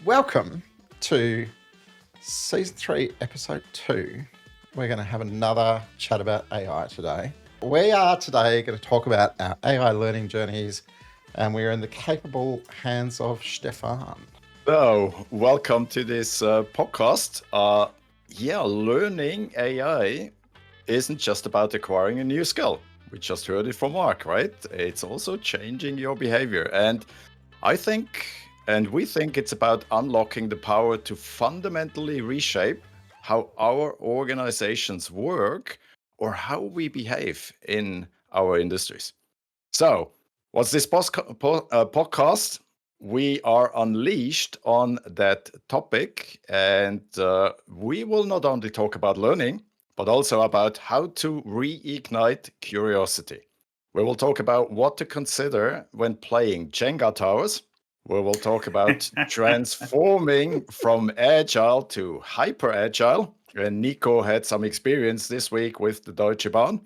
Welcome to Season 3, Episode 2. We're going to have another chat about AI today. We are today going to talk about our AI learning journeys, and we're in the capable hands of Stephan. So, welcome to this podcast. Learning AI isn't just about acquiring a new skill. We just heard it from Mark, right? It's also changing your behavior. And we think it's about unlocking the power to fundamentally reshape how our organizations work or how we behave in our industries. So, what's this podcast? We are unleashed on that topic, and we will not only talk about learning, but also about how to reignite curiosity. We will talk about what to consider when playing Jenga towers. We will talk about transforming from agile to hyper agile. And Niko had some experience this week with the Deutsche Bahn.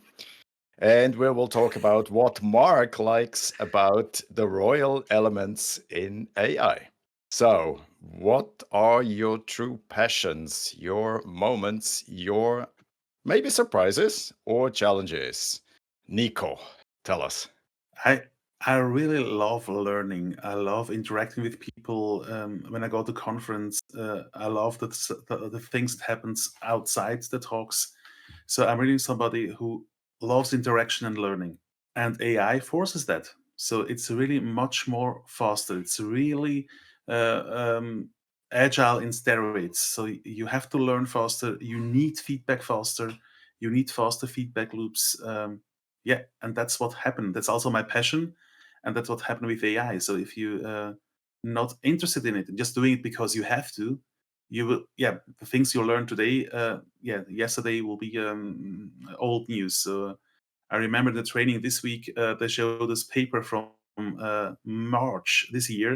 And we will talk about what Mark likes about the royal elements in AI. So, what are your true passions, your moments, your maybe surprises or challenges? Niko, tell us. I really love learning. I love interacting with people. When I go to conference, I love the things that happens outside the talks. So I'm really somebody who loves interaction and learning, and AI forces that. So it's really much more faster. It's really agile in steroids. So you have to learn faster. You need feedback faster. You need faster feedback loops. And that's what happened. That's also my passion, and that's what happened with AI. So if you not interested in it, just doing it because you have to, you will. The things you learn today, yesterday will be old news. So I remember the training this week. They showed this paper from March this year,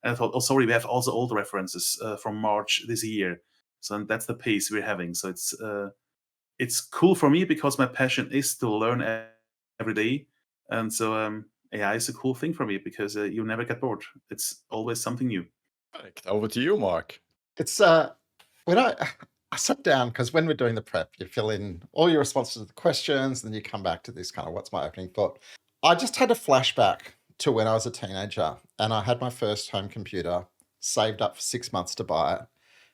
and I thought, oh, sorry, we have also old references from March this year. So that's the pace we're having. So it's cool for me because my passion is to learn every day, and so AI is a cool thing for me because you never get bored. It's always something new. Right, over to you, Mark. It's when I sat down, because when we're doing the prep, you fill in all your responses to the questions, and then you come back to this kind of what's my opening thought. I just had a flashback to when I was a teenager, and I had my first home computer, saved up for 6 months to buy it.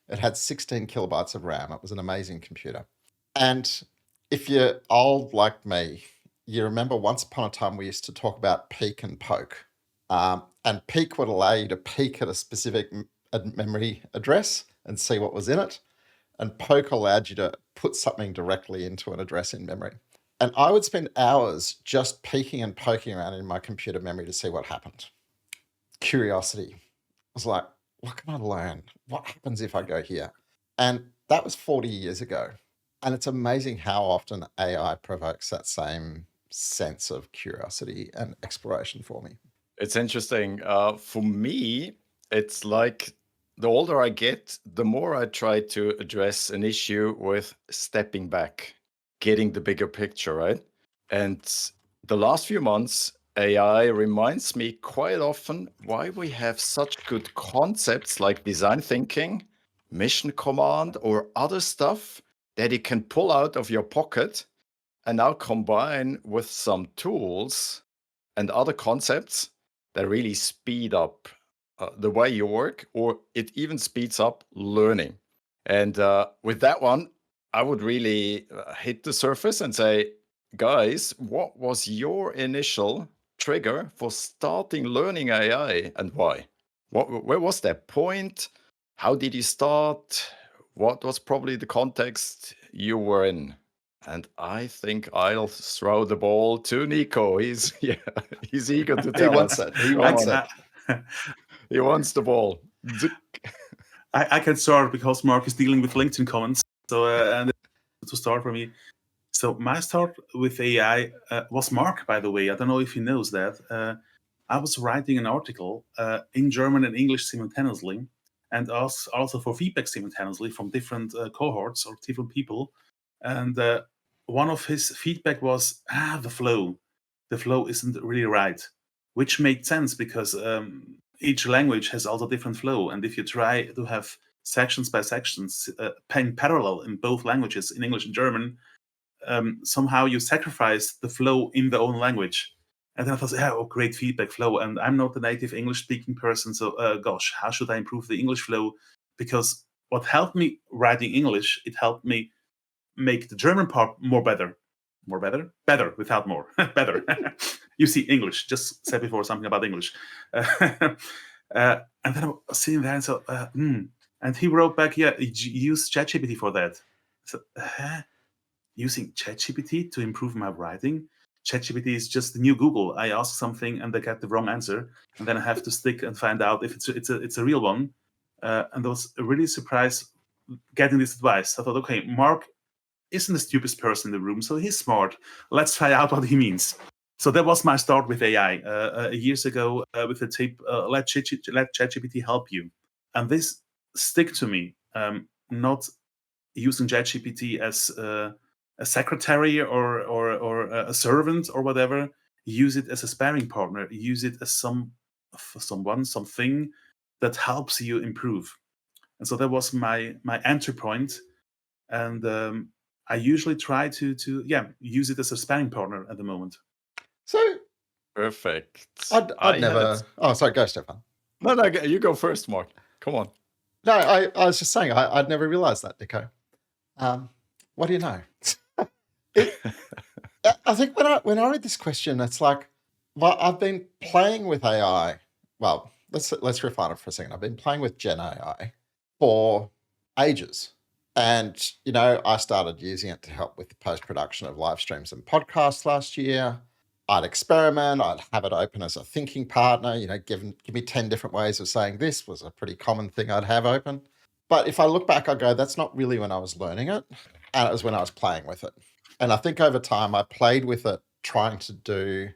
It had 16 kilobytes of RAM. It was an amazing computer. And if you're old like me, you remember once upon a time we used to talk about peek and poke. And peek would allow you to peek at a specific memory address and see what was in it. And poke allowed you to put something directly into an address in memory. And I would spend hours just peeking and poking around in my computer memory to see what happened. Curiosity. I was like, what can I learn? What happens if I go here? And that was 40 years ago. And it's amazing how often AI provokes that same sense of curiosity and exploration for me. It's interesting. For me, it's like the older I get, the more I try to address an issue with stepping back, getting the bigger picture, right? And the last few months, AI reminds me quite often why we have such good concepts like design thinking, mission command, or other stuff that you can pull out of your pocket and now combine with some tools and other concepts that really speed up the way you work, or it even speeds up learning. And with that one, I would really hit the surface and say, guys, what was your initial trigger for starting learning AI and why? Where was that point? How did you start? What was probably the context you were in? And I think I'll throw the ball to Niko. He's eager to He tell wants us. it. He wants it. He wants the ball. I can start because Mark is dealing with LinkedIn comments. So and to start for me. So my start with AI was Mark, by the way. I don't know if he knows that. I was writing an article in German and English simultaneously, and also for feedback simultaneously from different cohorts or different people. And one of his feedback was, the flow isn't really right, which made sense because each language has also different flow, and if you try to have sections by sections in parallel in both languages, in English and German, somehow you sacrifice the flow in the own language. And then I thought, great feedback flow. And I'm not a native English speaking person, so gosh, how should I improve the English flow? Because what helped me writing English, it helped me make the German part better without more, better. You see, English, just said before something about English. And then I was sitting there and so, and he wrote back, use ChatGPT for that. So, using ChatGPT to improve my writing? ChatGPT is just the new Google. I ask something and I get the wrong answer, and then I have to stick and find out if it's a real one. And I was really surprised getting this advice. I thought, okay, Mark isn't the stupidest person in the room, so he's smart. Let's try out what he means. So that was my start with AI years ago with the tip, let ChatGPT help you. And this stick to me, not using ChatGPT as a secretary or a servant or whatever. Use it as a sparring partner. Use it as something that helps you improve. And so that was my entry point. And I usually try to use it as a sparring partner at the moment. So Perfect. I'd never. Oh, sorry, go, Stephan. No, you go first, Mark. Come on. No, I was just saying I'd never realized that, Niko. What do you know? I think when I read this question, it's like, well, I've been playing with AI. Well, let's refine it for a second. I've been playing with Gen AI for ages. And, I started using it to help with the post-production of live streams and podcasts last year. I'd experiment. I'd have it open as a thinking partner. Give me 10 different ways of saying this was a pretty common thing I'd have open. But if I look back, I go, that's not really when I was learning it. And it was when I was playing with it. And I think over time, I played with it, trying to do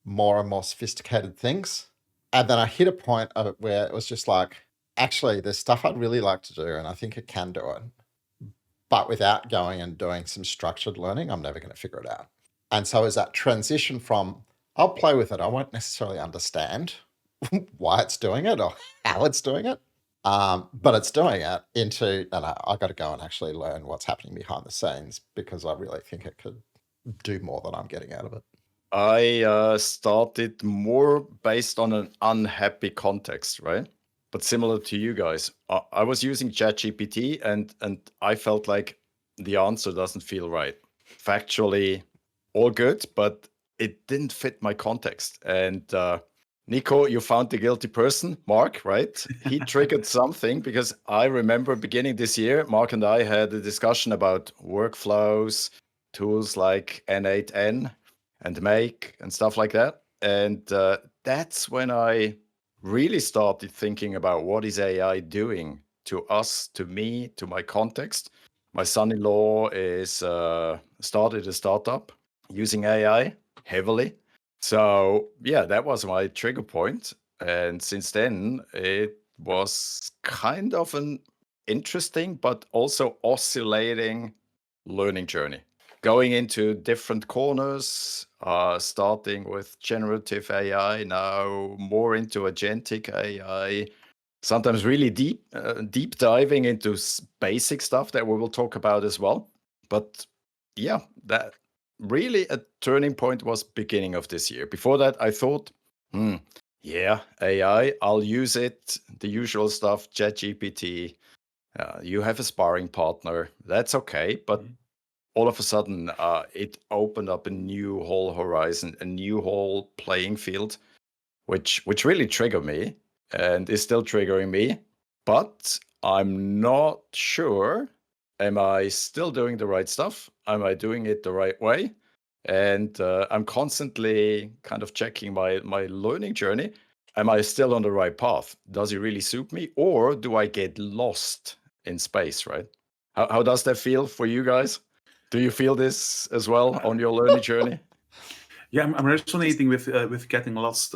more and more sophisticated things. And then I hit a point of it where it was just like, actually, there's stuff I'd really like to do, and I think it can do it. But without going and doing some structured learning, I'm never going to figure it out. And so as that transition from, I'll play with it, I won't necessarily understand why it's doing it or how it's doing it, but it's doing it, into, no, I got to go and actually learn what's happening behind the scenes, because I really think it could do more than I'm getting out of it. I started more based on an unhappy context, right? But similar to you guys, I was using ChatGPT and I felt like the answer doesn't feel right. Factually, all good, but it didn't fit my context. And Niko, you found the guilty person, Mark, right? He triggered something, because I remember beginning this year, Mark and I had a discussion about workflows, tools like N8N and Make and stuff like that. And that's when I really started thinking about what is AI doing to us, to me, to my context. My son-in-law is started a startup using AI heavily. So yeah, that was my trigger point. And since then, it was kind of an interesting but also oscillating learning journey. Going into different corners, starting with generative AI, now more into agentic AI, sometimes really deep diving into basic stuff that we will talk about as well. But yeah, that really a turning point was beginning of this year. Before that, I thought, AI, I'll use it, the usual stuff, ChatGPT. You have a sparring partner, that's okay. But all of a sudden, it opened up a new whole horizon, a new whole playing field, which really triggered me and is still triggering me. But I'm not sure, am I still doing the right stuff? Am I doing it the right way? And I'm constantly kind of checking my learning journey. Am I still on the right path? Does it really suit me? Or do I get lost in space, right? How does that feel for you guys? Do you feel this as well on your learning journey? Yeah, I'm resonating with getting lost.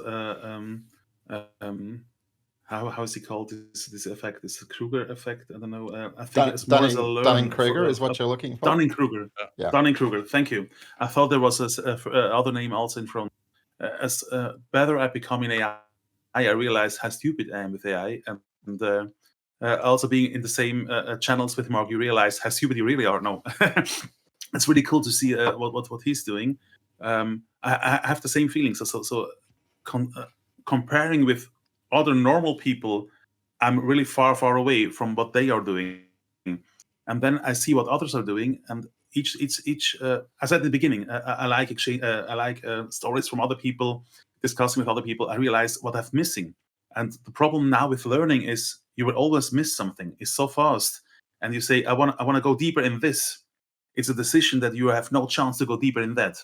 How is it called? This effect, this Kruger effect. I don't know. I think it's more as a learn. Dunning-Kruger is what you're looking for. Dunning-Kruger. Yeah. Dunning-Kruger. Thank you. I thought there was a other name also in front. As better at becoming AI, I realize how stupid I am with AI. And also being in the same channels with Mark, you realize how stupid you really are. No, it's really cool to see what he's doing. I have the same feelings. So comparing with other normal people, I'm really far away from what they are doing. And then I see what others are doing, and each as I said at the beginning, I like exchange, I like stories from other people, discussing with other people. I realize what I'm missing, and the problem now with learning is you will always miss something. It's so fast, and you say I want to go deeper in this. It's a decision that you have no chance to go deeper in that.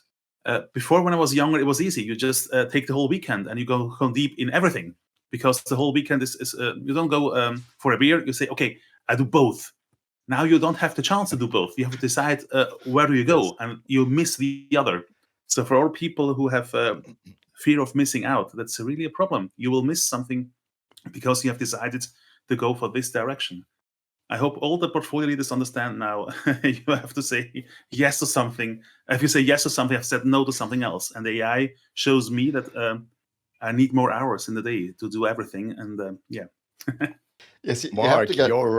Before, when I was younger, it was easy. You just take the whole weekend and you go deep in everything, because the whole weekend is you don't go for a beer. You say, okay, I do both. Now you don't have the chance to do both. You have to decide where do you go, Yes. and you miss the other. So for all people who have fear of missing out, that's really a problem. You will miss something because you have decided to go for this direction. I hope all the portfolio leaders understand now. You have to say yes to something. If you say yes to something, I've said no to something else. And the AI shows me that I need more hours in the day to do everything. And yeah. Yes, you have Mark, to go. your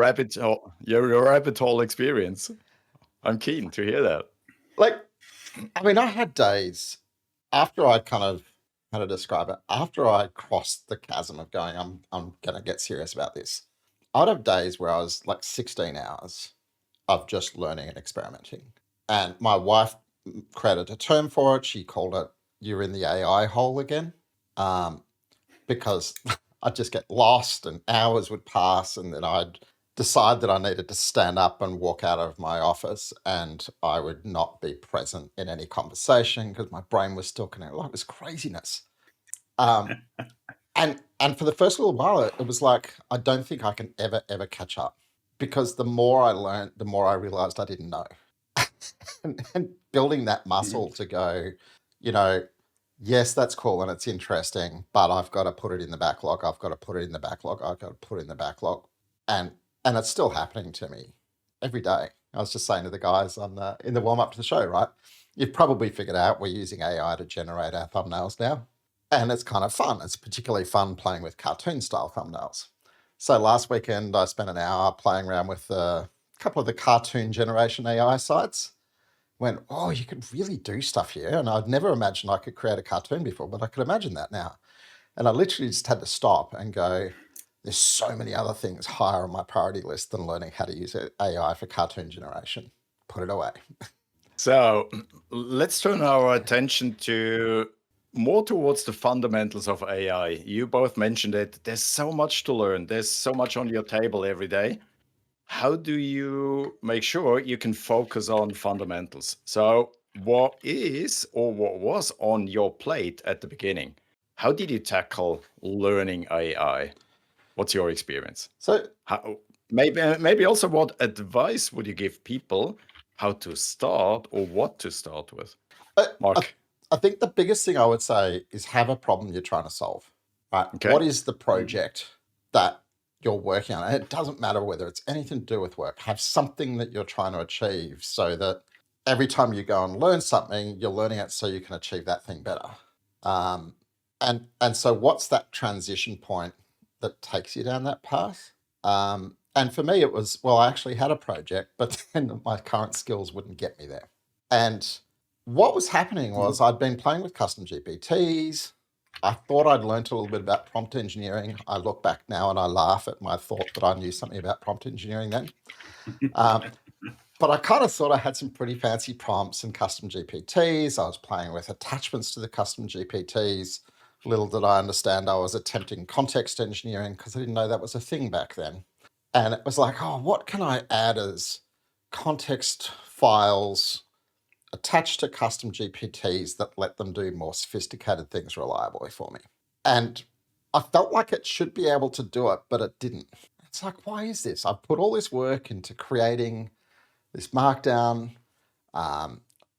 rabbit hole experience. I'm keen to hear that. Like, I mean, I had days after I kind of, how to describe it, after I crossed the chasm of going, I'm going to get serious about this. I'd have days where I was like 16 hours of just learning and experimenting. And my wife created a term for it. She called it, you're in the AI hole again. Because I'd just get lost and hours would pass, and then I'd decide that I needed to stand up and walk out of my office, and I would not be present in any conversation because my brain was still connected. Like, it was craziness. And for the first little while, it was like, I don't think I can ever catch up, because the more I learned, the more I realized I didn't know. and building that muscle to go, yes, that's cool and it's interesting, but I've got to put it in the backlog. I've got to put it in the backlog. I've got to put it in the backlog. And it's still happening to me every day. I was just saying to the guys in the warm up to the show, right? You've probably figured out we're using AI to generate our thumbnails now. And it's kind of fun. It's particularly fun playing with cartoon style thumbnails. So last weekend, I spent an hour playing around with a couple of the cartoon generation AI sites. Went, oh, you can really do stuff here. And I'd never imagined I could create a cartoon before, but I could imagine that now. And I literally just had to stop and go, there's so many other things higher on my priority list than learning how to use AI for cartoon generation. Put it away. So let's turn our attention to more towards the fundamentals of AI. You both mentioned it. There's so much to learn. There's so much on your table every day. How do you make sure you can focus on fundamentals? So what is or what was on your plate at the beginning? How did you tackle learning AI? What's your experience? So Maybe also what advice would you give people how to start or what to start with? Mark. I think the biggest thing I would say is have a problem you're trying to solve. Right? Okay. What is the project that you're working on? And it doesn't matter whether it's anything to do with work. Have something that you're trying to achieve, so that every time you go and learn something, you're learning it so you can achieve that thing better. And so what's that transition point that takes you down that path? And for me, it was, well, I actually had a project, but then my current skills wouldn't get me there. And what was happening was I'd been playing with custom GPTs. I thought I'd learned a little bit about prompt engineering. I look back now and I laugh at my thought that I knew something about prompt engineering then. But I kind of thought I had some pretty fancy prompts and custom GPTs. I was playing with attachments to the custom GPTs. Little did I understand I was attempting context engineering, because I didn't know that was a thing back then. And it was like, oh, what can I add as context files attached to custom GPTs that let them do more sophisticated things reliably for me? And I felt like it should be able to do it, but it didn't. It's like, why is this? I've put all this work into creating this markdown,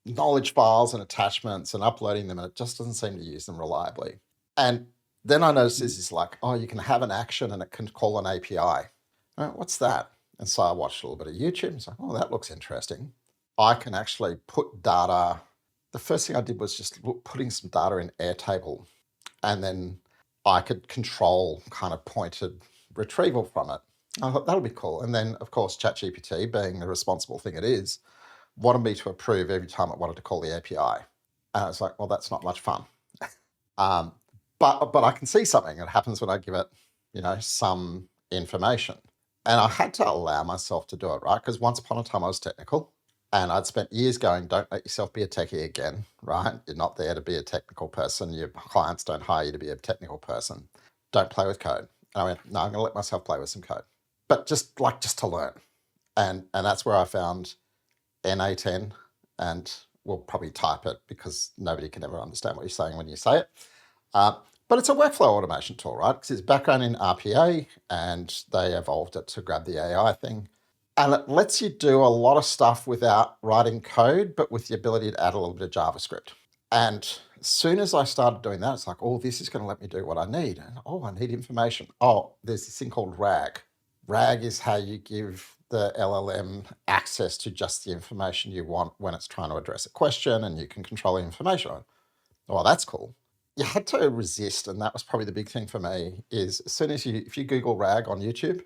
knowledge files and attachments and uploading them, and it just doesn't seem to use them reliably. And then I noticed this is like, oh, you can have an action and it can call an API. What's that? And so I watched a little bit of YouTube and said, oh, that looks interesting. I can actually put data. The first thing I did was just putting some data in Airtable, and then I could control kind of pointed retrieval from it. I thought that'll be cool. And then, of course, ChatGPT, being the responsible thing it is, wanted me to approve every time it wanted to call the API. And I was like, well, that's not much fun. But I can see something. It happens when I give it, some information. And I had to allow myself to do it, right? Because once upon a time I was technical and I'd spent years going, don't let yourself be a techie again, right? You're not there to be a technical person. Your clients don't hire you to be a technical person. Don't play with code. And I went, no, I'm going to let myself play with some code. But just to learn. And that's where I found NA10, and we'll probably type it because nobody can ever understand what you're saying when you say it. But it's a workflow automation tool, right? Because it's background in RPA, and they evolved it to grab the AI thing. And it lets you do a lot of stuff without writing code, but with the ability to add a little bit of JavaScript. And as soon as I started doing that, it's like, oh, this is going to let me do what I need. And I need information. Oh, there's this thing called RAG. RAG is how you give the LLM access to just the information you want when it's trying to address a question, and you can control the information on it. Well, that's cool. You had to resist, and that was probably the big thing for me, is as soon as if you Google RAG on YouTube,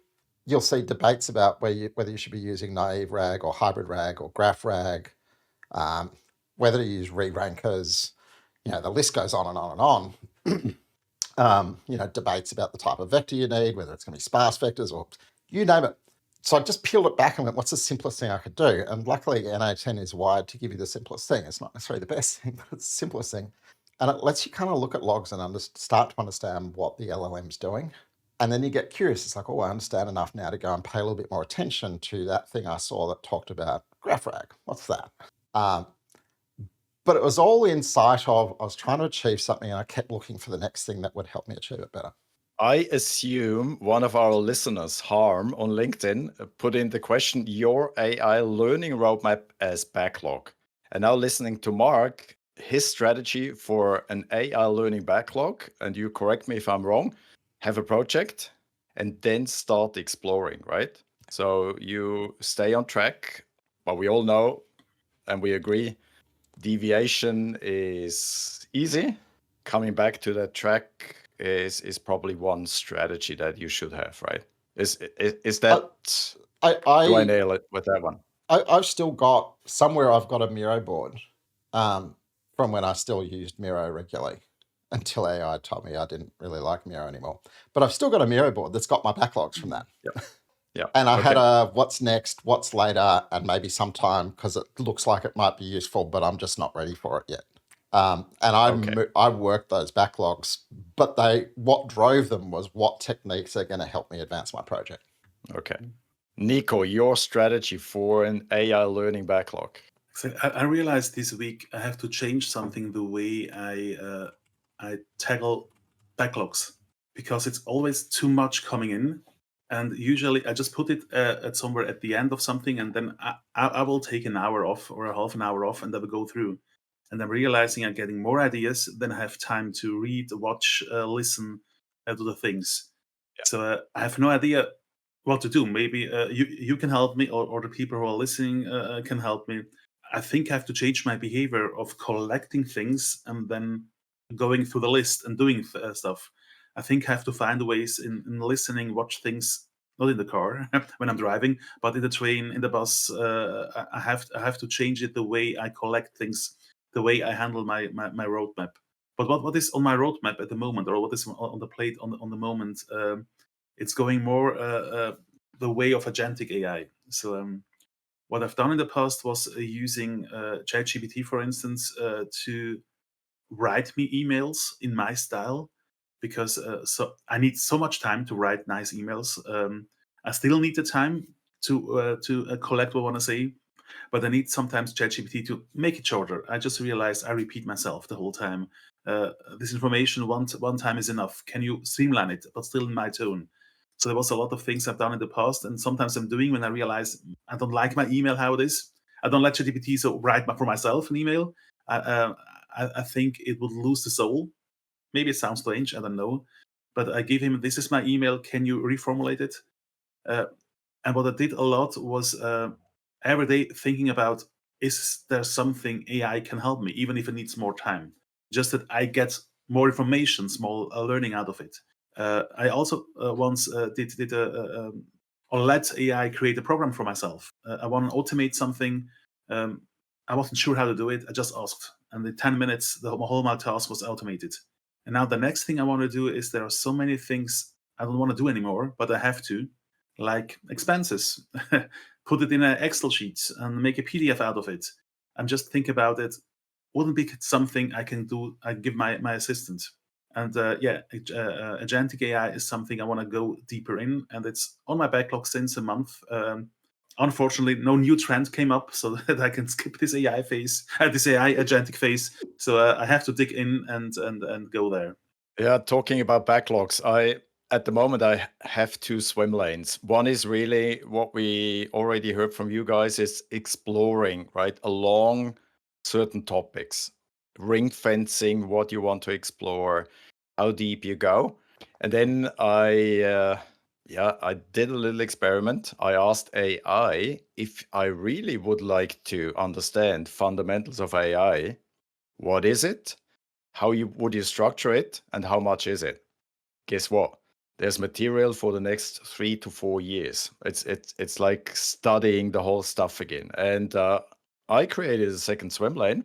you'll see debates about whether you should be using naive RAG or hybrid RAG or graph RAG, whether to use re-rankers. The list goes on and on and on. Debates about the type of vector you need, whether it's going to be sparse vectors or you name it. So I just peeled it back and went, what's the simplest thing I could do? And luckily, NA10 is wired to give you the simplest thing. It's not necessarily the best thing, but it's the simplest thing. And it lets you kind of look at logs and start to understand what the LLM's doing. And then you get curious. It's like, oh, I understand enough now to go and pay a little bit more attention to that thing I saw that talked about graph RAG. What's that? But it was all in sight of, I was trying to achieve something and I kept looking for the next thing that would help me achieve it better. I assume one of our listeners, Harm, on LinkedIn, put in the question, your AI learning roadmap as backlog. And now listening to Mark, his strategy for an AI learning backlog, and you correct me if I'm wrong, have a project and then start exploring, right? So you stay on track, but we all know and we agree, deviation is easy. Coming back to that track is probably one strategy that you should have, right? Is that do I nail it with that one? I've still got somewhere. I've got a Miro board from when I still used Miro regularly until AI told me I didn't really like Miro anymore. But I've still got a Miro board that's got my backlogs from that. Yeah. And I had a what's next, what's later, and maybe sometime, because it looks like it might be useful, but I'm just not ready for it yet. And I worked those backlogs, but what drove them was what techniques are going to help me advance my project. Okay. Niko, your strategy for an AI learning backlog. So I realized this week I have to change something the way I tackle backlogs, because it's always too much coming in. And usually I just put it at somewhere at the end of something, and then I will take an hour off or a half an hour off, and I will go through. And I'm realizing I'm getting more ideas than I have time to read, watch, listen to the things. Yeah. So I have no idea what to do. Maybe you can help me, or the people who are listening can help me. I think I have to change my behavior of collecting things and then going through the list and doing stuff. I think I have to find ways in listening, watch things, not in the car when I'm driving, but in the train, in the bus. I have to change it, the way I collect things, the way I handle my roadmap. But what is on my roadmap at the moment, or what is on the plate on the moment? It's going more the way of agentic AI. So what I've done in the past was using ChatGPT, for instance, to write me emails in my style, because so I need so much time to write nice emails. I still need the time to collect what I want to say, but I need sometimes ChatGPT to make it shorter. I just realized I repeat myself the whole time. This information one time is enough. Can you streamline it, but still in my tone? So there was a lot of things I've done in the past, and sometimes I'm doing when I realize I don't like my email how it is. I don't let ChatGPT write for myself an email. I think it would lose the soul. Maybe it sounds strange, I don't know. But I gave him, this is my email, can you reformulate it? And what I did a lot was every day thinking about, is there something AI can help me, even if it needs more time? Just that I get more information, small learning out of it. I also once did or let AI create a program for myself. I want to automate something. I wasn't sure how to do it. I just asked, and in 10 minutes, the whole my task was automated. And now the next thing I want to do is there are so many things I don't want to do anymore, but I have to, like expenses, put it in an Excel sheet and make a PDF out of it. And just think about it. Wouldn't be something I can do? I give my assistant. And agentic AI is something I want to go deeper in, and it's on my backlog since a month. Unfortunately, no new trend came up, so that I can skip this AI phase, this AI agentic phase. So I have to dig in and go there. Yeah, talking about backlogs, at the moment I have two swim lanes. One is really what we already heard from you guys is exploring, right, along certain topics, ring fencing what you want to explore, how deep you go. And then I did a little experiment. I asked AI if I really would like to understand fundamentals of AI. What is it? How would you structure it? And how much is it? Guess what? There's material for the next 3 to 4 years. It's like studying the whole stuff again. And I created a second swim lane.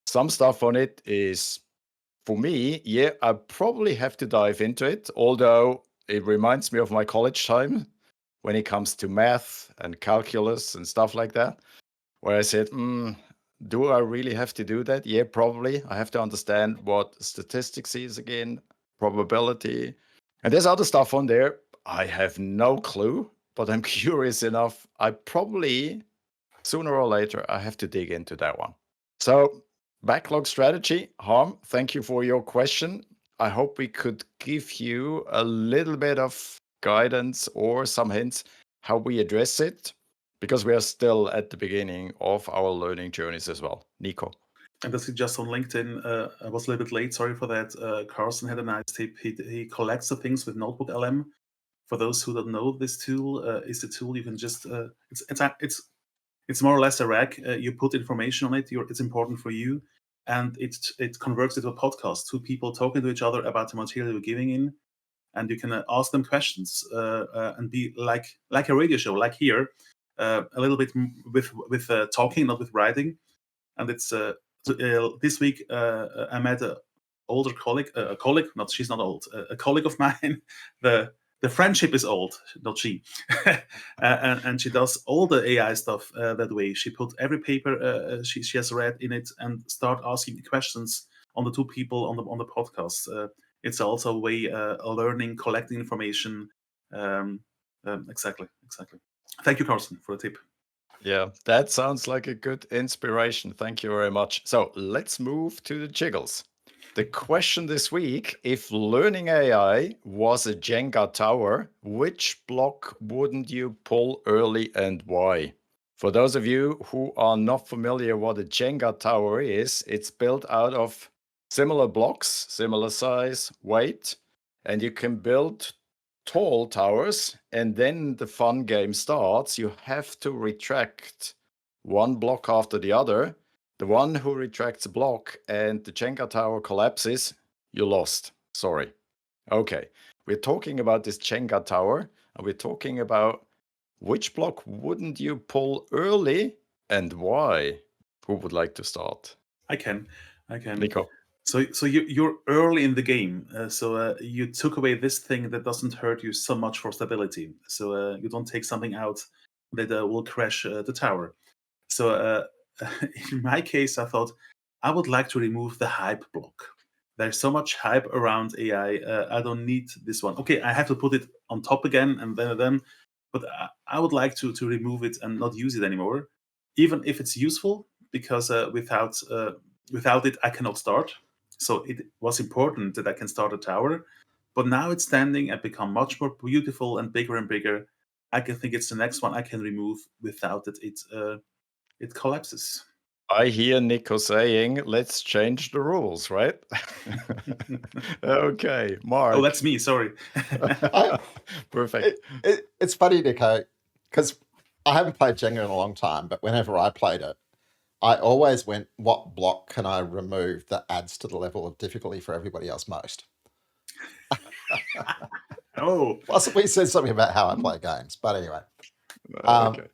Some stuff on it is, for me, I probably have to dive into it, although it reminds me of my college time when it comes to math and calculus and stuff like that, where I said, do I really have to do that? Yeah, probably. I have to understand what statistics is again, probability. And there's other stuff on there. I have no clue, but I'm curious enough. I probably, sooner or later, I have to dig into that one. So backlog strategy, Harm, thank you for your question. I hope we could give you a little bit of guidance or some hints how we address it, because we are still at the beginning of our learning journeys as well. Niko. And this is just on LinkedIn. I was a little bit late. Sorry for that. Carson had a nice tip. He collects the things with Notebook LM. For those who don't know, this tool is the tool you can just. It's more or less a rack. You put information on it. It's important for you, and it converts it to a podcast. Two people talking to each other about the material you're giving in, and you can ask them questions and be like a radio show, like here, a little bit with talking, not with writing. And it's this week I met an older colleague, she's not old, a colleague of mine. The friendship is old, not she. and she does all the AI stuff that way. She put every paper she has read in it and start asking questions on the two people on the podcast. It's also a way learning, collecting information. Exactly. Thank you, Carson, for the tip. Yeah, that sounds like a good inspiration. Thank you very much. So let's move to the jiggles. The question this week, if learning AI was a Jenga tower, which block wouldn't you pull early and why? For those of you who are not familiar what a Jenga tower is, it's built out of similar blocks, similar size, weight, and you can build tall towers, and then the fun game starts. You have to retract one block after the other. The one who retracts a block and the Jenga tower collapses, you lost. Sorry. Okay, we're talking about this Jenga tower, and we're talking about which block wouldn't you pull early and why? Who would like to start? I can. Niko. So you're early in the game. So you took away this thing that doesn't hurt you so much for stability. So you don't take something out that will crash the tower. So in my case, I thought I would like to remove the hype block. There's so much hype around AI. I don't need this one. Okay, I have to put it on top again and then. But I would like to remove it and not use it anymore, even if it's useful, because without it, I cannot start. So it was important that I can start a tower, but now it's standing and become much more beautiful and bigger. I can think it's the next one I can remove without that it collapses. I hear Niko saying, let's change the rules, right? Okay, Mark. Oh, that's me, sorry. Perfect. It's funny, Niko, because I haven't played Jenga in a long time, but whenever I played it, I always went, what block can I remove that adds to the level of difficulty for everybody else most? Oh, Possibly says something about how I play games, but anyway. Okay.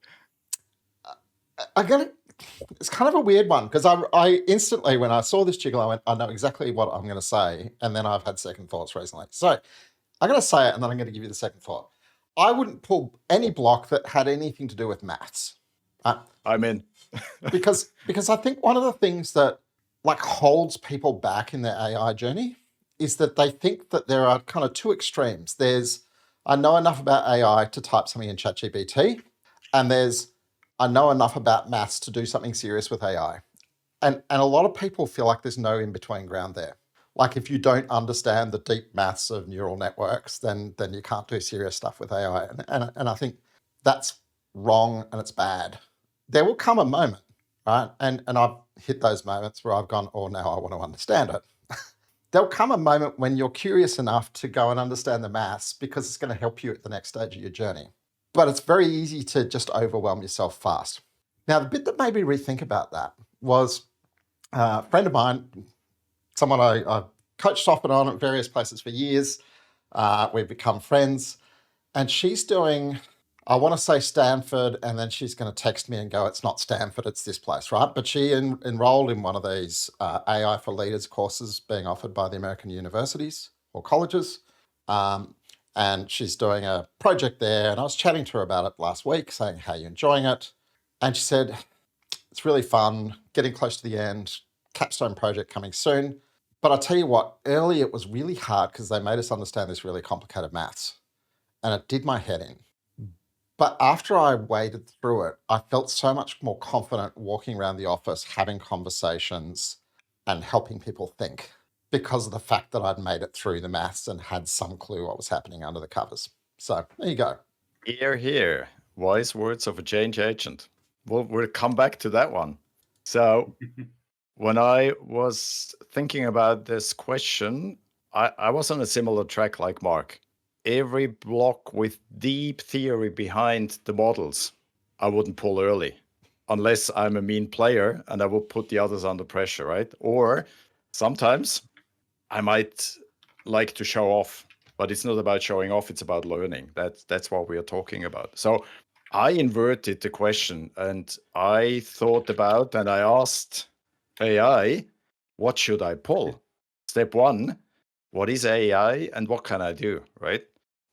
It's kind of a weird one because I instantly, when I saw this jiggle, I went, I know exactly what I'm going to say. And then I've had second thoughts recently. So I'm going to say it and then I'm going to give you the second thought. I wouldn't pull any block that had anything to do with maths. I'm in. because I think one of the things that like holds people back in their AI journey is that they think that there are kind of two extremes. There's, I know enough about AI to type something in ChatGPT, and there's, I know enough about maths to do something serious with AI. And a lot of people feel like there's no in-between ground there. Like if you don't understand the deep maths of neural networks, then you can't do serious stuff with AI. And I think that's wrong and it's bad. There will come a moment, right? And I've hit those moments where I've gone, oh, now I want to understand it. There'll come a moment when you're curious enough to go and understand the maths because it's going to help you at the next stage of your journey. But it's very easy to just overwhelm yourself fast. Now, the bit that made me rethink about that was a friend of mine, someone I coached off and on at various places for years. We've become friends. And she's doing, I want to say Stanford, and then she's going to text me and go, it's not Stanford, it's this place, right? But she enrolled in one of these AI for Leaders courses being offered by the American universities or colleges. And she's doing a project there. And I was chatting to her about it last week, saying, how are you enjoying it? And she said, it's really fun, getting close to the end, capstone project coming soon. But I tell you what, early it was really hard because they made us understand this really complicated maths. And it did my head in. But after I waded through it, I felt so much more confident walking around the office, having conversations and helping people think because of the fact that I'd made it through the maths and had some clue what was happening under the covers. So there you go. Here. Wise words of a change agent. We'll come back to that one. So when I was thinking about this question, I was on a similar track like Mark. Every block with deep theory behind the models, I wouldn't pull early unless I'm a mean player and I would put the others under pressure, right? Or sometimes I might like to show off, but it's not about showing off, it's about learning. That's what we are talking about. So I inverted the question and I thought about and I asked AI, what should I pull? Step one, what is AI and what can I do, right?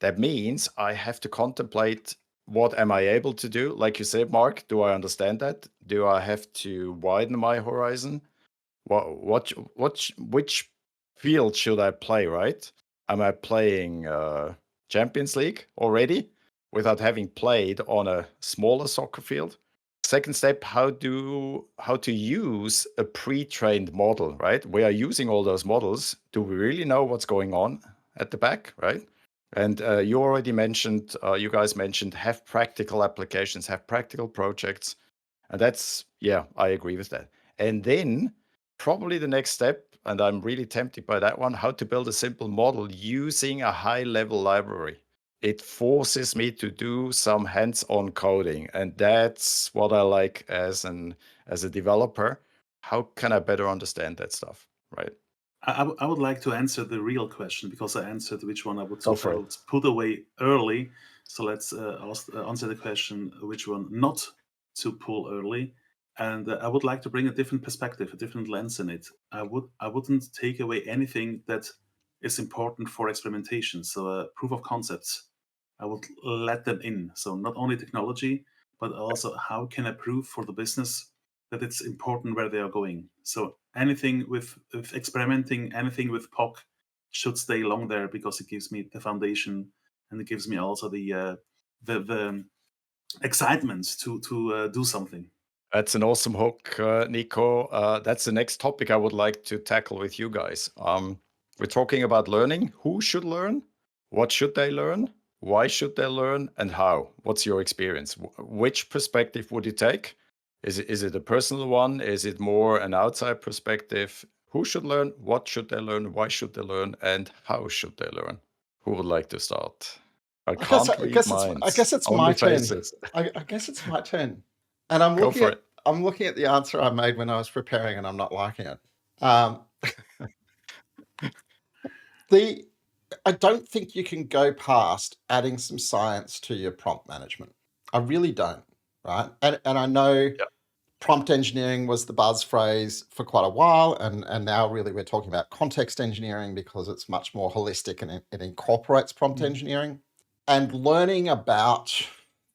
That means I have to contemplate what am I able to do? Like you said, Mark, do I understand that? Do I have to widen my horizon? Which field should I play, right? Am I playing Champions League already without having played on a smaller soccer field? Second step, how to use a pre-trained model, right? We are using all those models. Do we really know what's going on at the back, right? And you already mentioned, you guys mentioned, have practical applications, have practical projects. And that's, yeah, I agree with that. And then probably the next step, and I'm really tempted by that one, how to build a simple model using a high-level library. It forces me to do some hands-on coding, and that's what I like as a developer. How can I better understand that stuff, right? I would like to answer the real question because I answered which one I would Go for it. put away early. So let's answer the question which one not to pull early. And I would like to bring a different perspective, a different lens in it. I wouldn't take away anything that is important for experimentation. So proof of concepts, I would let them in. So not only technology, but also how can I prove for the business that it's important where they are going. So anything with experimenting, anything with POC should stay long there because it gives me the foundation and it gives me also the excitement to do something. That's an awesome hook, Niko. That's the next topic I would like to tackle with you guys. We're talking about learning. Who should learn? What should they learn? Why should they learn? And how? What's your experience? Which perspective would you take? Is it a personal one? Is it more an outside perspective? Who should learn? What should they learn? Why should they learn? And how should they learn? Who would like to start? I can't read minds. I guess it's Only my turn. faces. I guess it's my turn. And I'm Go looking for at it. I'm looking at the answer I made when I was preparing, and I'm not liking it. Um, I don't think you can go past adding some science to your prompt management. I really don't, right? And I know Yeah. prompt engineering was the buzz phrase for quite a while, and now really we're talking about context engineering because it's much more holistic and it incorporates prompt engineering. And learning about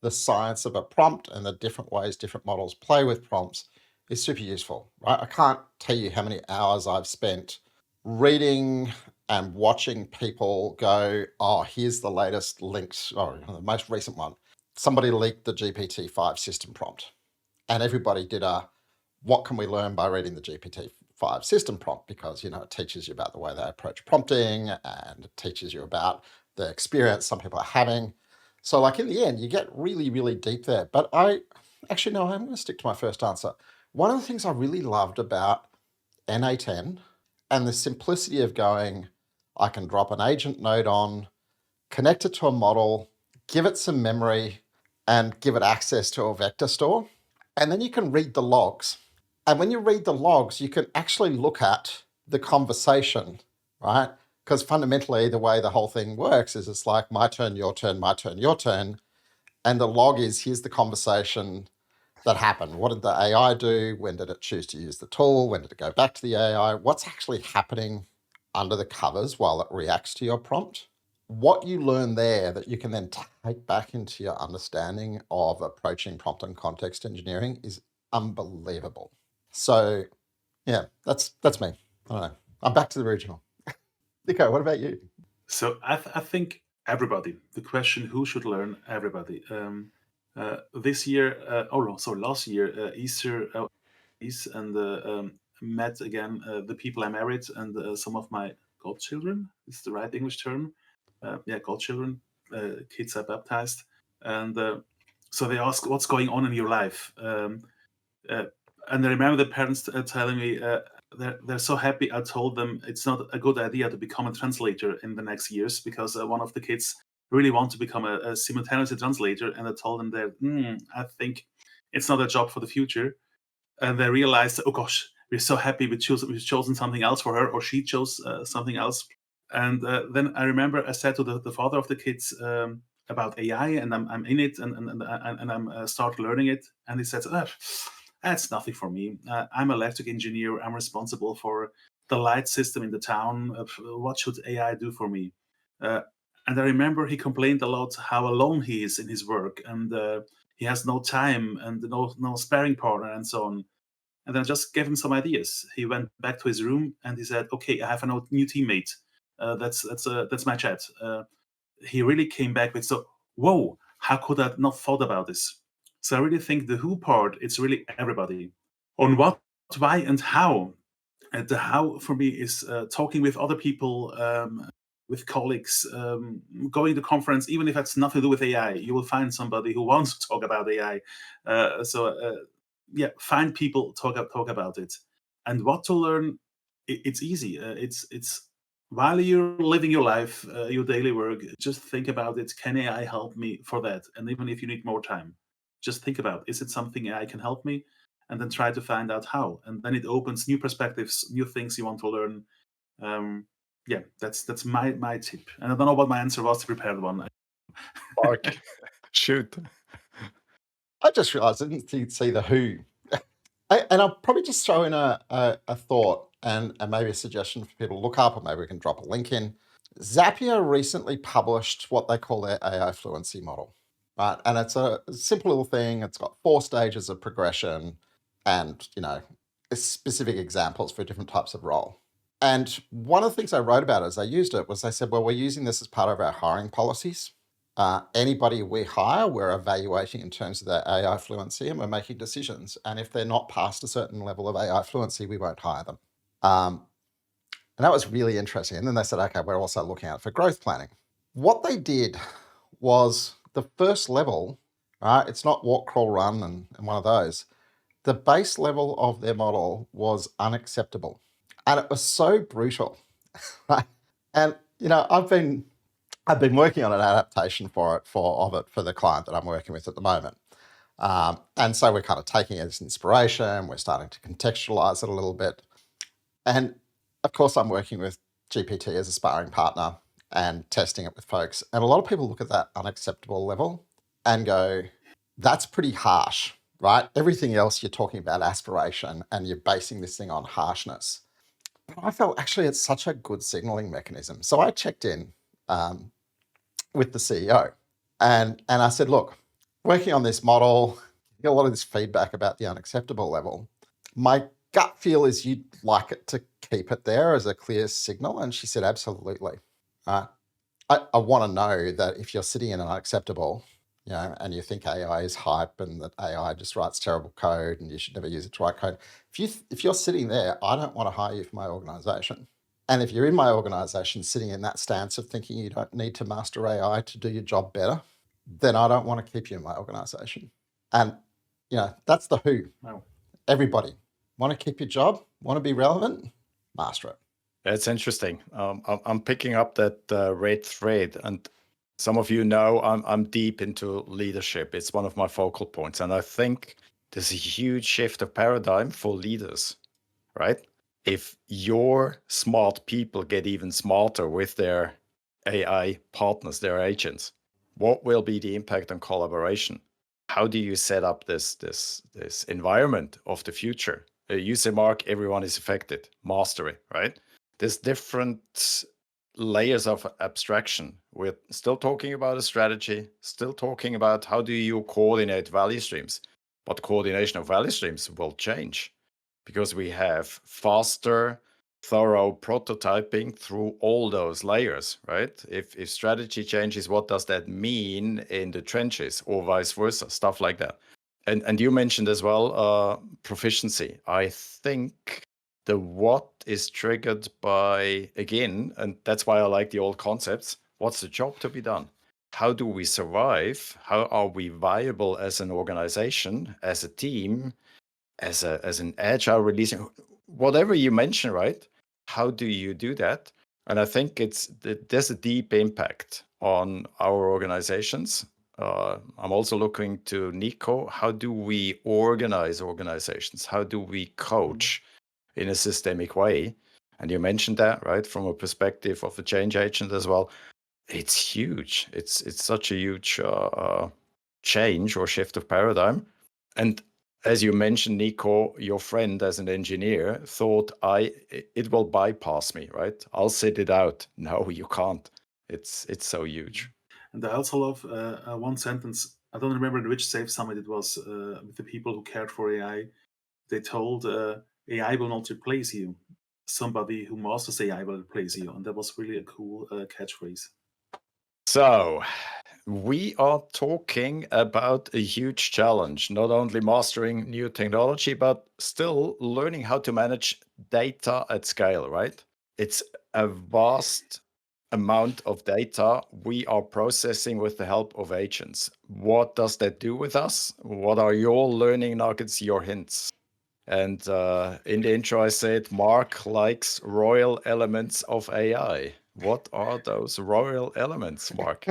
the science of a prompt and the different ways different models play with prompts is super useful, right? I can't tell you how many hours I've spent reading and watching people go, oh, here's the latest links, or the most recent one. Somebody leaked the GPT-5 system prompt, and everybody did a, what can we learn by reading the GPT-5 system prompt? Because, it teaches you about the way they approach prompting, and it teaches you about the experience some people are having. So like in the end, you get really, really deep there. But I'm going to stick to my first answer. One of the things I really loved about NA10 and the simplicity of going, I can drop an agent node on, connect it to a model, give it some memory, and give it access to a vector store. And then you can read the logs. And when you read the logs, you can actually look at the conversation, right? Because fundamentally, the way the whole thing works is it's like my turn, your turn, my turn, your turn. And the log is, here's the conversation that happened. What did the AI do? When did it choose to use the tool? When did it go back to the AI? What's actually happening under the covers while it reacts to your prompt? What you learn there that you can then take back into your understanding of approaching prompt and context engineering is unbelievable. So yeah, that's me. I don't know. I'm back to the original. Niko, what about you? So I think everybody. The question who should learn? Everybody. This year, last year, Easter, and met again the people I married and some of my godchildren. Is the right English term? Godchildren. Kids I baptized, and so they ask, "What's going on in your life?" And I remember the parents telling me they're so happy I told them it's not a good idea to become a translator in the next years because one of the kids really want to become a simultaneously translator, and I told them that I think it's not a job for the future. And they realized, oh gosh, we're so happy we've chosen something else for her, or she chose something else. And then I remember I said to the father of the kids about AI, and I'm in it, and I'm start learning it, and he said, that's nothing for me. I'm an electric engineer. I'm responsible for the light system in the town. What should AI do for me? And I remember he complained a lot how alone he is in his work, and he has no time and no sparring partner and so on. And then I just gave him some ideas. He went back to his room and he said, "Okay, I have a new teammate. That's my chat." He really came back with, "So, whoa, how could I not thought about this?" So I really think the who part, it's really everybody. On what, why, and how. And the how for me is talking with other people, with colleagues, going to conference, even if it's nothing to do with AI. You will find somebody who wants to talk about AI. Find people, talk about it. And what to learn, it's easy. It's while you're living your life, your daily work, just think about it. Can AI help me for that? And even if you need more time, just think about, is it something AI can help me? And then try to find out how. And then it opens new perspectives, new things you want to learn. That's my tip. And I don't know what my answer was, to prepared one. Mark, shoot. I just realized I didn't see the who. And I'll probably just throw in a thought and maybe a suggestion for people to look up, or maybe we can drop a link in. Zapier recently published what they call their AI fluency model, right? And it's a simple little thing. It's got 4 stages of progression and, specific examples for different types of role. And one of the things I wrote about as I used it was, I said, well, we're using this as part of our hiring policies. Anybody we hire, we're evaluating in terms of their AI fluency, and we're making decisions. And if they're not past a certain level of AI fluency, we won't hire them. And that was really interesting. And then they said, okay, we're also looking out for growth planning. What they did was the first level, right? It's not walk, crawl, run and one of those. The base level of their model was unacceptable. And it was so brutal, right? And, I've been working on an adaptation for the client that I'm working with at the moment. And so we're kind of taking it as inspiration. We're starting to contextualize it a little bit. And of course, I'm working with GPT as a sparring partner and testing it with folks. And a lot of people look at that unacceptable level and go, that's pretty harsh, right? Everything else you're talking about aspiration and you're basing this thing on harshness. But I felt actually it's such a good signaling mechanism. So I checked in with the CEO and I said, look, working on this model, get a lot of this feedback about the unacceptable level. My gut feel is you'd like it to keep it there as a clear signal. And she said, absolutely. I want to know that if you're sitting in an unacceptable, and you think AI is hype and that AI just writes terrible code and you should never use it to write code. If you're sitting there, I don't want to hire you for my organization. And if you're in my organization sitting in that stance of thinking you don't need to master AI to do your job better, then I don't want to keep you in my organization. And, that's the who. Wow. Everybody want to keep your job, want to be relevant, master it. That's interesting. I'm picking up that red thread, and some of you know I'm deep into leadership. It's one of my focal points, and I think there's a huge shift of paradigm for leaders, right? If your smart people get even smarter with their AI partners, their agents, what will be the impact on collaboration? How do you set up this environment of the future? You say, Mark, everyone is affected. Mastery, right? There's different layers of abstraction. We're still talking about a strategy, still talking about how do you coordinate value streams. But coordination of value streams will change because we have faster, thorough prototyping through all those layers, right? If strategy changes, what does that mean in the trenches or vice versa, stuff like that. And you mentioned as well proficiency. I think the what is triggered by, again, and that's why I like the old concepts, what's the job to be done? How do we survive? How are we viable as an organization, as a team, as an agile releasing, whatever you mention, right? How do you do that? And I think there's a deep impact on our organizations. I'm also looking to Niko. How do we organize organizations? How do we coach in a systemic way? And you mentioned that, right, from a perspective of a change agent as well. It's huge. It's such a huge change or shift of paradigm. And as you mentioned, Niko, your friend as an engineer thought it will bypass me, right? I'll sit it out. No, you can't. It's so huge. And I also love one sentence. I don't remember in which Safe Summit it was with the people who cared for AI. They told AI will not replace you. Somebody who masters AI will replace you. And that was really a cool catchphrase. So we are talking about a huge challenge, not only mastering new technology, but still learning how to manage data at scale, right? It's a vast amount of data we are processing with the help of agents. What does that do with us? What are your learning nuggets, your hints? And in the intro, I said Mark likes royal elements of AI. What are those royal elements, Mark?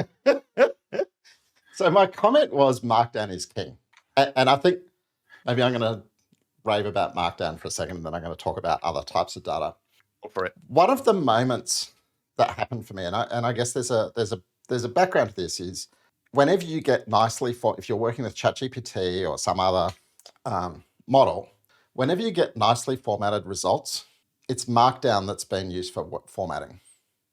So my comment was Markdown is king. And I think maybe I'm going to rave about Markdown for a second, and then I'm going to talk about other types of data. Go for it. One of the moments that happened for me, and I guess there's a background to this, is whenever you get if you're working with ChatGPT or some other model, whenever you get nicely formatted results, it's Markdown that's been used for formatting,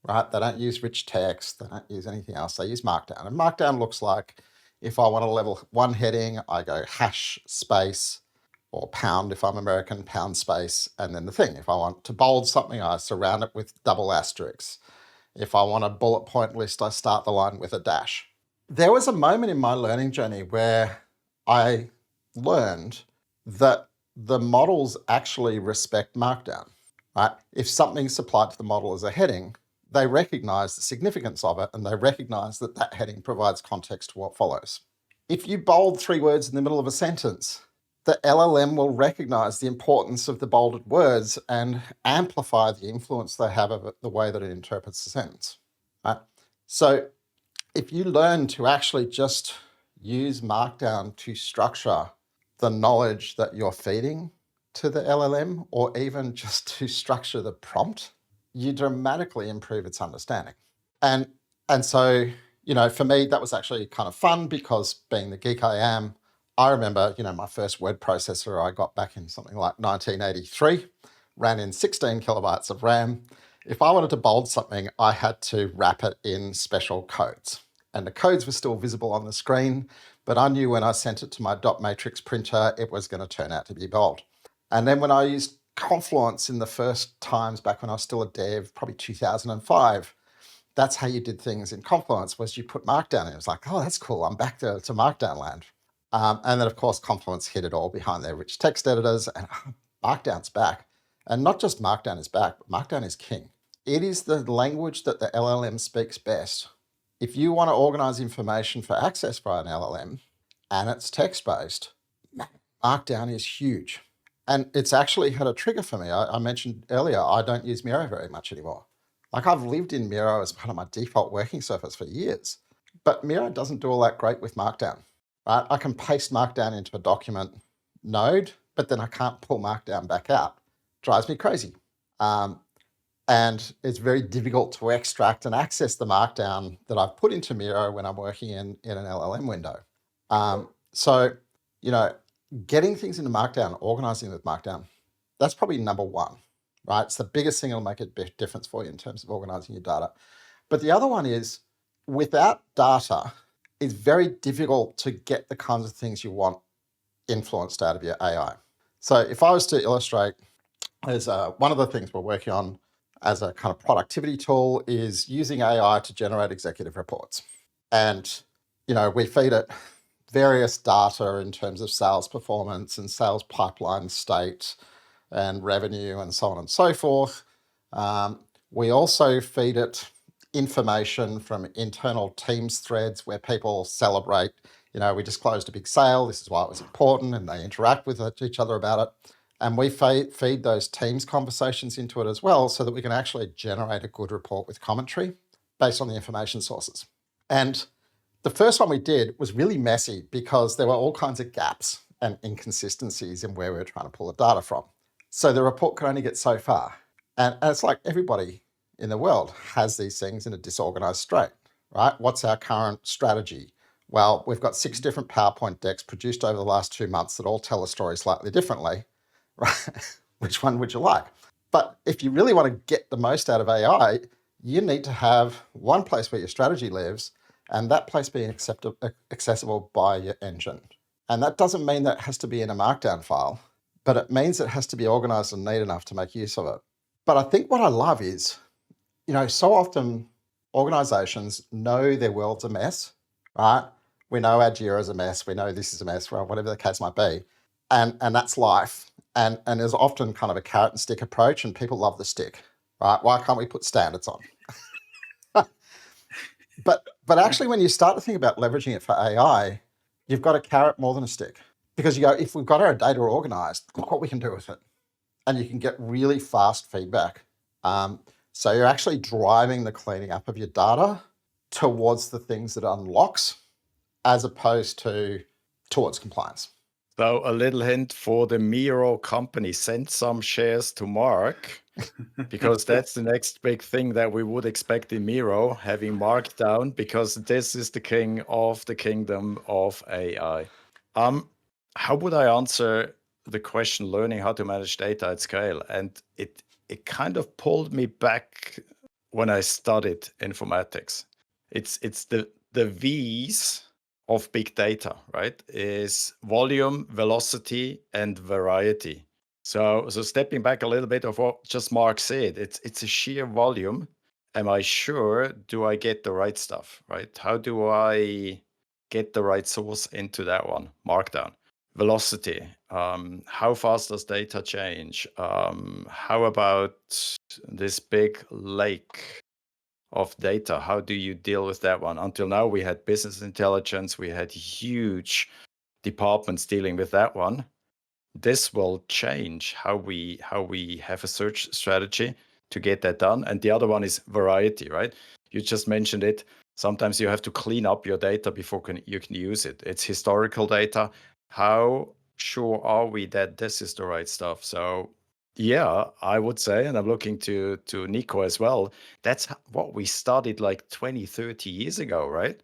right? They don't use rich text. They don't use anything else. They use Markdown. And Markdown looks like, if I want a level 1 heading, I go hash space, or pound if I'm American, pound space, and then the thing. If I want to bold something, I surround it with double asterisks. If I want a bullet point list, I start the line with a dash. There was a moment in my learning journey where I learned that the models actually respect Markdown, right? If something's supplied to the model as a heading, they recognize the significance of it, and they recognize that that heading provides context to what follows. If you bold 3 words in the middle of a sentence, the LLM will recognize the importance of the bolded words and amplify the influence they have of it, the way that it interprets the sentence. Right? So if you learn to actually just use Markdown to structure the knowledge that you're feeding to the LLM, or even just to structure the prompt, you dramatically improve its understanding. And so, for me, that was actually kind of fun, because being the geek I am, I remember, my first word processor I got back in something like 1983, ran in 16 kilobytes of RAM. If I wanted to bold something, I had to wrap it in special codes. And the codes were still visible on the screen, but I knew when I sent it to my dot matrix printer, it was going to turn out to be bold. And then when I used Confluence in the first times back when I was still a dev, probably 2005, that's how you did things in Confluence, was you put Markdown in. It was like, oh, that's cool. I'm back to Markdown land. And then, of course, Confluence hid it all behind their rich text editors, and Markdown's back. And not just Markdown is back, but Markdown is king. It is the language that the LLM speaks best. If you want to organize information for access by an LLM and it's text-based, Markdown is huge. And it's actually had a trigger for me. I mentioned earlier, I don't use Miro very much anymore. Like, I've lived in Miro as part of my default working surface for years, but Miro doesn't do all that great with Markdown, right? I can paste Markdown into a document node, but then I can't pull Markdown back out. Drives me crazy. And it's very difficult to extract and access the Markdown that I've put into Miro when I'm working in an LLM window. So, getting things into Markdown, organizing with Markdown, that's probably number one, right? It's the biggest thing that'll make a big difference for you in terms of organizing your data. But the other one is, without data, it's very difficult to get the kinds of things you want influenced out of your AI. So if I was to illustrate, there's one of the things we're working on as a kind of productivity tool is using AI to generate executive reports. And, we feed it various data in terms of sales performance and sales pipeline state and revenue and so on and so forth. We also feed it information from internal Teams threads where people celebrate, we just closed a big sale, this is why it was important, and they interact with each other about it. And we feed those Teams conversations into it as well, so that we can actually generate a good report with commentary based on the information sources. And the first one we did was really messy because there were all kinds of gaps and inconsistencies in where we were trying to pull the data from. So the report could only get so far. And it's like everybody in the world has these things in a disorganized state, right? What's our current strategy? Well, we've got 6 different PowerPoint decks produced over the last 2 months that all tell a story slightly differently, right? Which one would you like? But if you really want to get the most out of AI, you need to have one place where your strategy lives, and that place being accessible by your engine. And that doesn't mean that it has to be in a Markdown file, but it means it has to be organized and neat enough to make use of it. But I think what I love is, so often organizations know their world's a mess, right? We know our Jira is a mess. We know this is a mess, well, whatever the case might be. And that's life. And there's often kind of a carrot and stick approach, and people love the stick, right? Why can't we put standards on? But actually, when you start to think about leveraging it for AI, you've got a carrot more than a stick. Because you go, if we've got our data organized, look what we can do with it. And you can get really fast feedback. So you're actually driving the cleaning up of your data towards the things that it unlocks, as opposed to towards compliance. So a little hint for the Miro company, send some shares to Mark, because that's the next big thing that we would expect in Miro, having Markdown, because this is the king of the kingdom of AI. How would I answer the question, learning how to manage data at scale? And it kind of pulled me back when I studied informatics. It's the V's of big data, right? Is volume, velocity, and variety. So stepping back a little bit of what just Mark said, it's a sheer volume. Am I sure? Do I get the right stuff, right? How do I get the right source into that one? Markdown. Velocity. How fast does data change? How about this big lake of data? How do you deal with that one? Until now, we had business intelligence. We had huge departments dealing with that one. This will change how we have a search strategy to get that done. And the other one is variety, right? You just mentioned it. Sometimes you have to clean up your data before you can use it. It's historical data. How sure are we that this is the right stuff? So yeah, I would say, and I'm looking to Niko as well, that's what we studied like 20, 30 years ago, right?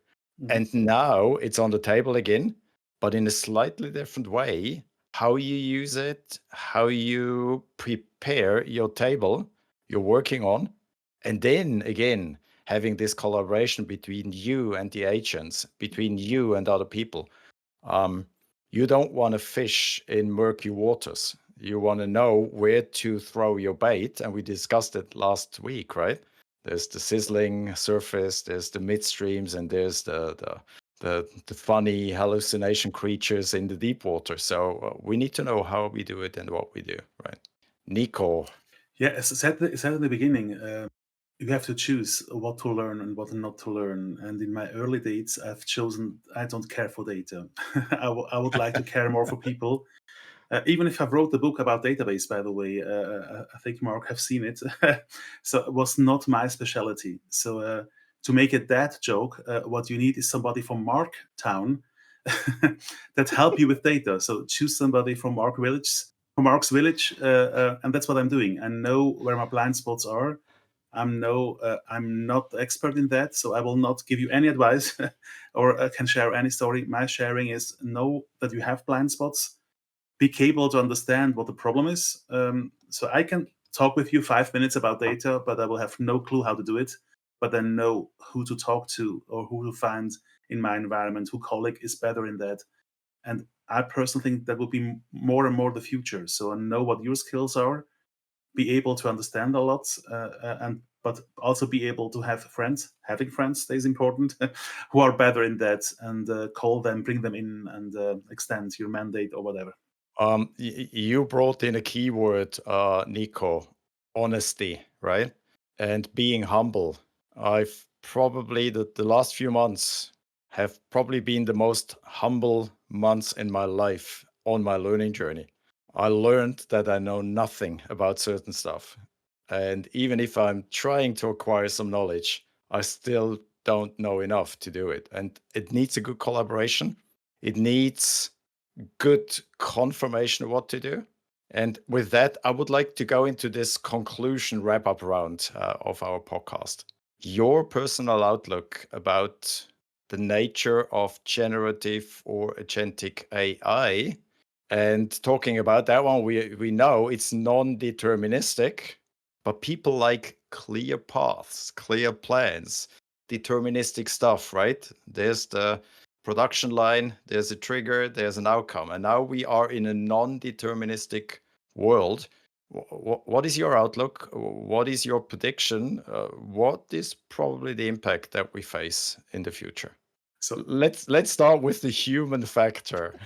And now it's on the table again, but in a slightly different way. How you use it, how you prepare your table you're working on, and then again, having this collaboration between you and the agents, between you and other people. You don't want to fish in murky waters. You want to know where to throw your bait. And we discussed it last week, right? There's the sizzling surface, there's the midstreams, and there's the funny hallucination creatures in the deep water. So we need to know how we do it and what we do, right? Niko. Yeah, as I said in the beginning, you have to choose what to learn and what not to learn. And in my early days, I've chosen I don't care for data. I would like to care more for people. Even if I've wrote the book about database, by the way, I think Mark have seen it. So it was not my specialty. So to make a dad joke, what you need is somebody from Mark Town that help you with data. So choose somebody from Mark's village, and that's what I'm doing. I know where my blind spots are. I'm not expert in that, so I will not give you any advice or can share any story. My sharing is know that you have blind spots, be capable to understand what the problem is. So I can talk with you 5 minutes about data, but I will have no clue how to do it. But I know who to talk to or who to find in my environment, who colleague is better in that. And I personally think that will be more and more the future. So I know what your skills are, be able to understand a lot, but also be able to have friends. Having friends is important who are better in that, and call them, bring them in, and extend your mandate or whatever. You brought in a keyword, Niko, honesty, right? And being humble. I've probably, the last few months have probably been the most humble months in my life on my learning journey. I learned that I know nothing about certain stuff. And even if I'm trying to acquire some knowledge, I still don't know enough to do it. And it needs a good collaboration. It needs good confirmation of what to do. And with that, I would like to go into this conclusion wrap up round of our podcast. Your personal outlook about the nature of generative or agentic AI. And talking about that one, we know it's non-deterministic, but people like clear paths, clear plans, deterministic stuff, right? There's the production line, there's a trigger, there's an outcome. And now we are in a non-deterministic world. What is your outlook? What is your prediction? What is probably the impact that we face in the future? So let's start with the human factor.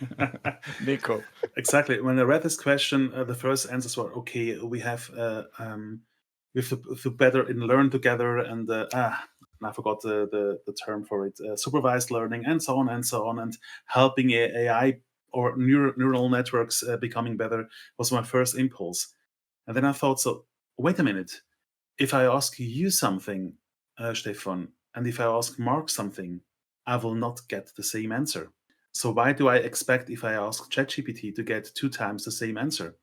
Niko. Exactly. When I read this question, the first answers were, okay, we have to better and learn together, and I forgot the term for it, supervised learning, and so on, and helping AI or neural networks becoming better was my first impulse. And then I thought, so wait a minute. If I ask you something, Stephan, and if I ask Mark something, I will not get the same answer. So why do I expect if I ask ChatGPT to get 2 times the same answer?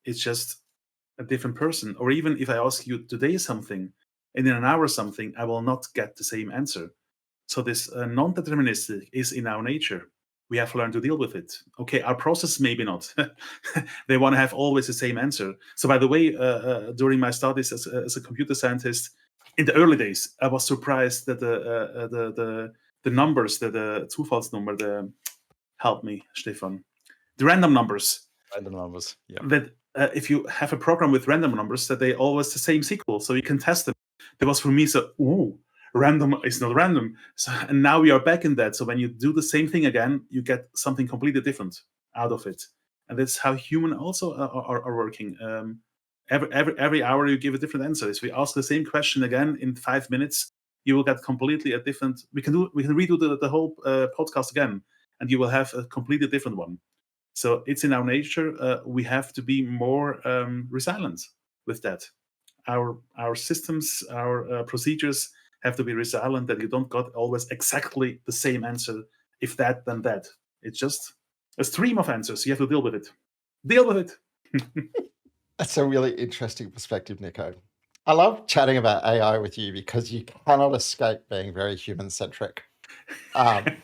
It's just a different person. Or even if I ask you today something, and in an hour something, I will not get the same answer. So this non-deterministic is in our nature. We have learned to deal with it. Okay, our process maybe not. They want to have always the same answer. So by the way, during my studies as a computer scientist, in the early days, I was surprised that the numbers, the Zufallsnummer, help me, Stephan. The random numbers. Random numbers, yeah. That if you have a program with random numbers, that they always the same sequel, so you can test them. That was for me, so, random is not random. So, and now we are back in that. So when you do the same thing again, you get something completely different out of it. And that's how human also are working. Every hour you give a different answer. If we ask the same question again in 5 minutes, you will get completely a different. We can redo the whole podcast again, and you will have a completely different one. So it's in our nature. We have to be more resilient with that. Our systems, our procedures have to be resilient that you don't got always exactly the same answer. If that, then that. It's just a stream of answers. You have to deal with it. Deal with it. That's a really interesting perspective, Niko. I love chatting about AI with you because you cannot escape being very human-centric. I've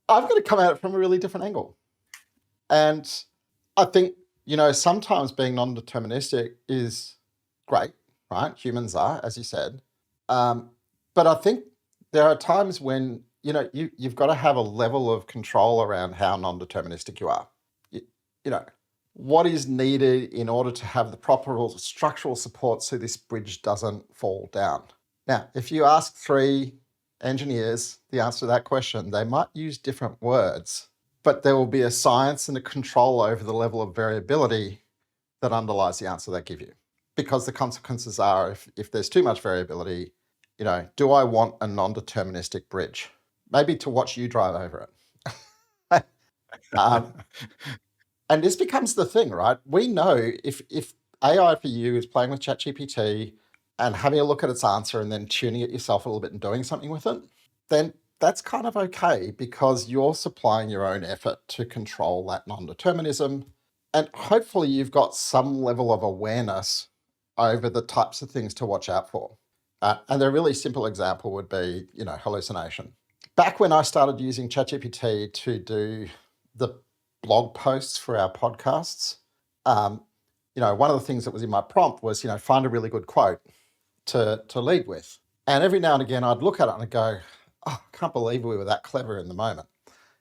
got to come at it from a really different angle. And I think, sometimes being non-deterministic is great, right? Humans are, as you said. But I think there are times when, you've got to have a level of control around how non-deterministic you are. What is needed in order to have the proper structural support so this bridge doesn't fall down? Now, if you ask 3 engineers the answer to that question, they might use different words, but there will be a science and a control over the level of variability that underlies the answer they give you. Because the consequences are, if there's too much variability, do I want a non-deterministic bridge? Maybe to watch you drive over it. And this becomes the thing, right? We know if AI for you is playing with ChatGPT and having a look at its answer and then tuning it yourself a little bit and doing something with it, then that's kind of okay because you're supplying your own effort to control that non-determinism. And hopefully you've got some level of awareness over the types of things to watch out for. And a really simple example would be, hallucination. Back when I started using ChatGPT to do the blog posts for our podcasts, one of the things that was in my prompt was, find a really good quote to lead with. And every now and again, I'd look at it and I'd go, oh, I can't believe we were that clever in the moment,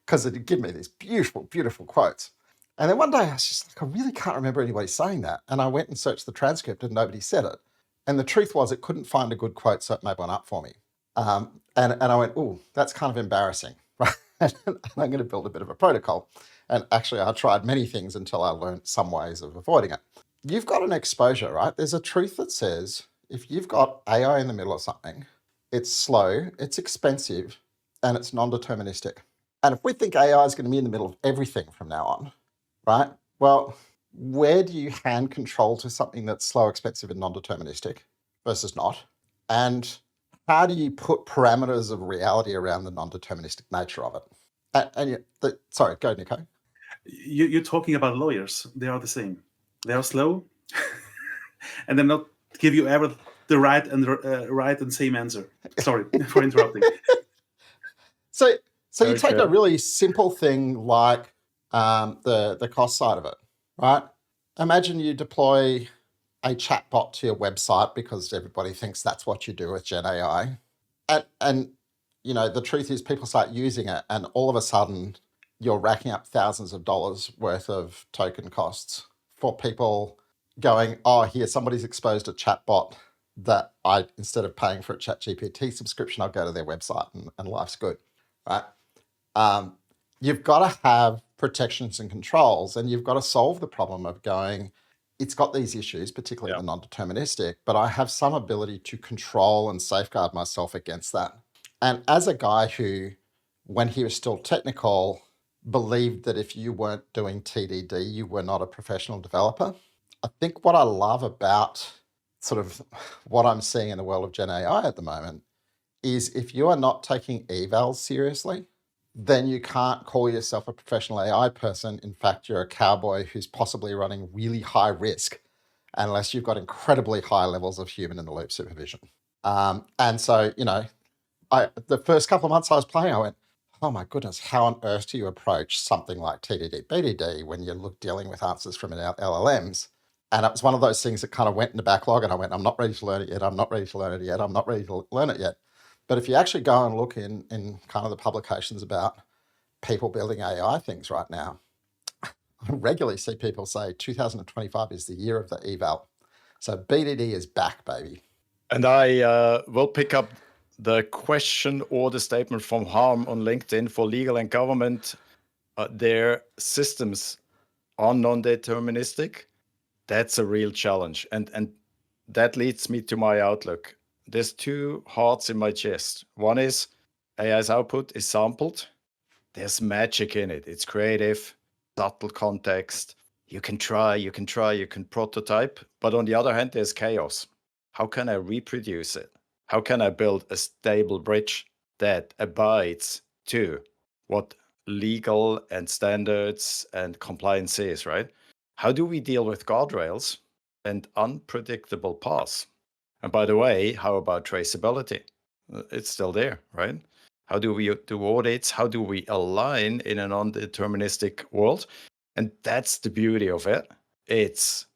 because it'd give me these beautiful, beautiful quotes. And then one day I was just like, I really can't remember anybody saying that. And I went and searched the transcript and nobody said it. And the truth was it couldn't find a good quote, so it made one up for me. And I went, oh, that's kind of embarrassing, right? And I'm going to build a bit of a protocol. And actually, I tried many things until I learned some ways of avoiding it. You've got an exposure, right? There's a truth that says if you've got AI in the middle of something, it's slow, it's expensive, and it's non-deterministic. And if we think AI is going to be in the middle of everything from now on, right? Well, where do you hand control to something that's slow, expensive, and non-deterministic versus not? And how do you put parameters of reality around the non-deterministic nature of it? Sorry, go, Niko. You're talking about lawyers. They are the same. They are slow, and they're not give you ever the right and same answer. Sorry for interrupting. So you take a really simple thing like the cost side of it, right? Imagine you deploy a chatbot to your website because everybody thinks that's what you do with Gen AI. And the truth is people start using it and all of a sudden you're racking up thousands of dollars worth of token costs for people going, oh, here, somebody's exposed a chatbot that instead of paying for a ChatGPT subscription, I'll go to their website and life's good, right? You've got to have protections and controls, and you've got to solve the problem of going, it's got these issues, particularly the non-deterministic, but I have some ability to control and safeguard myself against that. And as a guy who, when he was still technical, believed that if you weren't doing TDD, you were not a professional developer. I think what I love about sort of what I'm seeing in the world of Gen AI at the moment is if you are not taking evals seriously, then you can't call yourself a professional AI person. In fact, you're a cowboy who's possibly running really high risk unless you've got incredibly high levels of human in the loop supervision. And so, the first couple of months I was playing, I went, oh my goodness, how on earth do you approach something like TDD, BDD when you're dealing with answers from LLMs? And it was one of those things that kind of went in the backlog and I went, I'm not ready to learn it yet. I'm not ready to learn it yet. I'm not ready to learn it yet. But if you actually go and look in kind of the publications about people building AI things right now, I regularly see people say 2025 is the year of the eval. So BDD is back, baby. And I will pick up the question or the statement from Harm on LinkedIn for legal and government. Their systems are non-deterministic. That's a real challenge. And that leads me to my outlook. There's two hearts in my chest. One is AI's output is sampled. There's magic in it. It's creative, subtle context. you can try, you can prototype, but on the other hand, there's chaos. How can I reproduce it? How can I build a stable bridge that abides to what legal and standards and compliance is, right? How do we deal with guardrails and unpredictable paths? And by the way, how about traceability? It's still there, right? How do we do audits? How do we align in a non-deterministic world? And that's the beauty of it. It's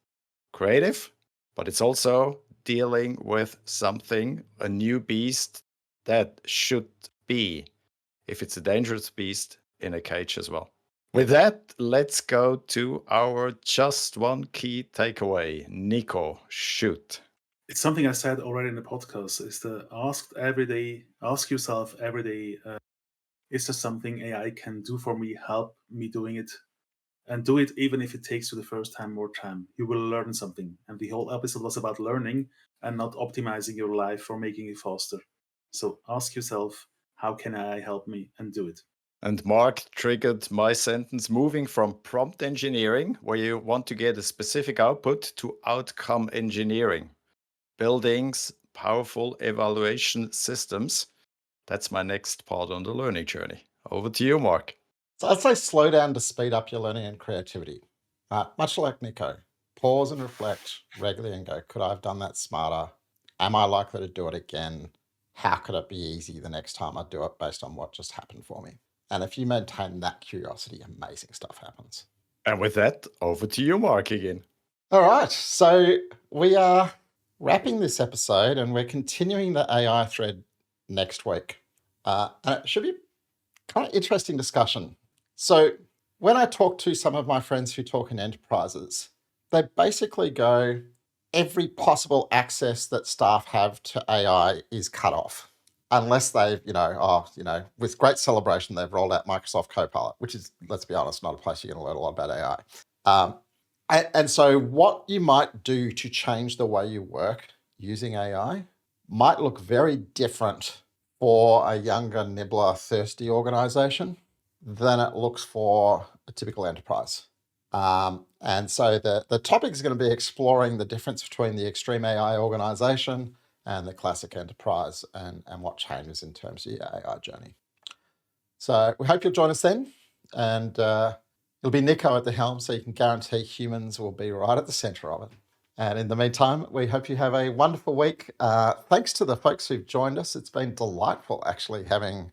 creative, but it's also dealing with something, a new beast that should be, if it's a dangerous beast, in a cage as well. With that, let's go to our just one key takeaway. Niko, shoot. It's something I said already in the podcast. Is to ask yourself every day, is there something AI can do for me, help me doing it? And do it even if it takes you the first time more time. You will learn something. And the whole episode was about learning and not optimizing your life or making it faster. So ask yourself, how can AI help me, and do it? And Mark triggered my sentence, moving from prompt engineering, where you want to get a specific output, to outcome engineering. Buildings, powerful evaluation systems. That's my next part on the learning journey. Over to you, Mark. So I'd say slow down to speed up your learning and creativity. Much like Niko, pause and reflect regularly and go, could I have done that smarter? Am I likely to do it again? How could it be easy the next time I do it based on what just happened for me? And if you maintain that curiosity, amazing stuff happens. And with that, over to you, Mark, again. All right. So we are wrapping this episode and we're continuing the AI thread next week. And it should be kind of interesting discussion. So when I talk to some of my friends who talk in enterprises, they basically go, every possible access that staff have to AI is cut off. Unless they've, with great celebration, they've rolled out Microsoft Copilot, which is, let's be honest, not a place you're going to learn a lot about AI. And so what you might do to change the way you work using AI might look very different for a younger, nibbler, thirsty organization than it looks for a typical enterprise. And so the topic is going to be exploring the difference between the extreme AI organization and the classic enterprise, and what changes in terms of your AI journey. So we hope you'll join us then. And it'll be Niko at the helm, so you can guarantee humans will be right at the center of it. And in the meantime, we hope you have a wonderful week. Thanks to the folks who've joined us. It's been delightful actually having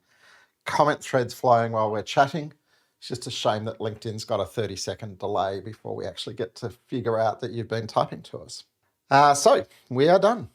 comment threads flowing while we're chatting. It's just a shame that LinkedIn's got a 30-second delay before we actually get to figure out that you've been typing to us. So we are done.